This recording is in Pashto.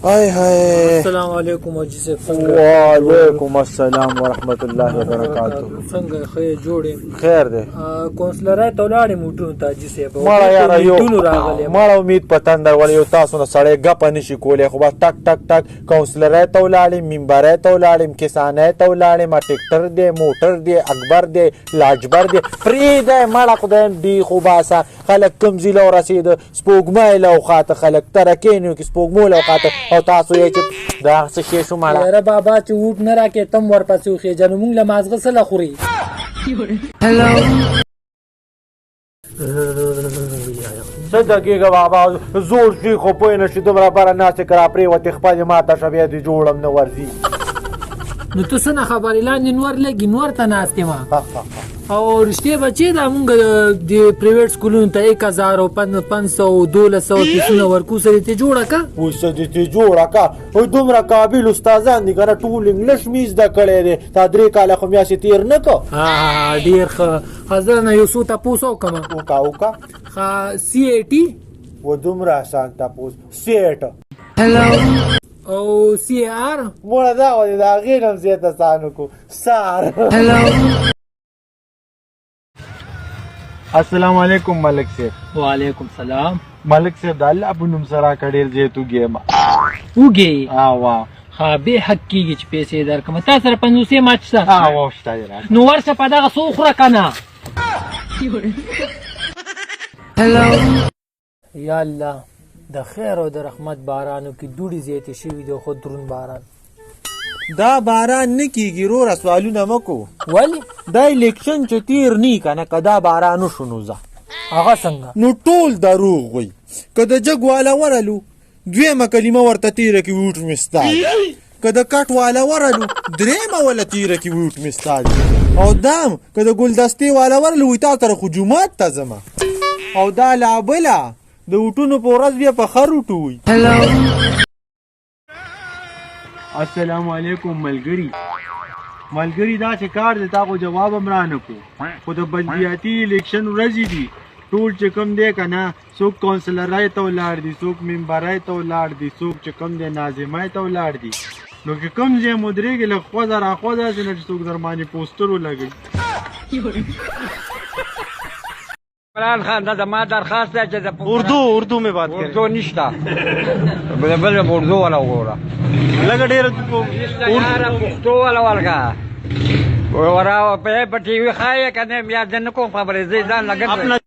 हाय हाय अस्सलाम वालेकुम हाजी साहब वालेकुम अस्सलाम ورحمت الله وبرکاته څنګه خیر جوړې خیر دی کونسلر ته ولاړې موټونو ته حاجي صاحب مړه یاره یو ټولو راغلي مړه امید په تندر ول یو تاسو نه سړی ګپ نشي کولی خو بس ټک ټک ټک کونسلر ته ولاړې منبر ته ولاړې کسانه ته ولاړې ما ټیکټر دی موټر دی اکبر دی لاجبر دی فری دی مړه خدای دی خو باسا خلک کم زیله ورسید سپوږمۍ لو خاطه خلک ترکینو کې سپوږمۍ لو خاطه او تاسو یې چې دا څه شی شو مړه یاره بابا چې ووټ نه راکې تم ورپسې وخېجه نو موږ له مازغه څه له خوري هلو څه دقیقه بابا زور شي خو پوه نه شي دومره بره ناستې کرا پرېوتې خپلې ما ته شه بیا دې جوړم نه ورځي نو ته څه نه خبرې لاندې نور لګي نور ته ناست یم او رښتیا بچې دا مونږ د پرایویټ سکولونو ته 1000 او 500 1200 فیسونه ورکو سره ته جوړه کا اوس دې ته جوړه کا او دومره قابل استادان دي کنه ټول انګلیش میز د کړې دي تا درې کاله خو میاسې تیر نه کو ها ډیر ښه حاضر نه یو څو تاسو کوم وکا ها سی ای ټي و دومره آسان تاسو سیټ هلو او سی آر مړه دا و دا غیرم زیاته سانو کو سار هلو السلام علیکم ملک صاحب وعلیکم سلام ملک صاحب د الله په نوم سره کډیر زیتو ګیم وګي وا ها به حق کیږي چې پیسې درکم تاسو سره 500 ماچ سره وا شته نو ورشه په دغه سو خره کنه هلو یا الله د خیر او د رحمت بارانو کې دوړي زیاتې شوي دي خو درون باران دا باران نه کیږي رو سوالونه مکو ولی دا الیکشن چې تیر نی کنه کدا باران شنو ځه هغه څنګه نو ټول دروغ وي کده جګ والا ورلو دویمه کلمه ورته تیره کې ووټ مستال کده کټ والا ورلو درېمه ولا تیره کې ووټ مستال او دام کده ګلدستې والا ورلو وي تا تر خو جومات ته ځمه او دا لا بله د وټونو په ورځ بیا په خر وټوي السلام علیکم ملګری دا چې کار دی تا خو جواب هم رانه کو خو د بلدیاتي الیکشن ورځې دي ټول چې کوم دی که نه څوک کونسلرای ته ولاړ دي څوک ممبرای ته ولاړ دي څوک چې کوم دی ناظمای ته ولاړ دي نو که کوم ځای مدرېږي له خوځه راخوا داسې نه چې څوک در باندې پوسټر ولګوي عمران خان دا ما درخواست ہے کہ اردو میں بات کریں اردو نشتا بل اردو والا وګوره لګ ډېر پښتو والا ولګا ورا په ټي وي خای کنه بیا د نکو خبرې زیدان لګل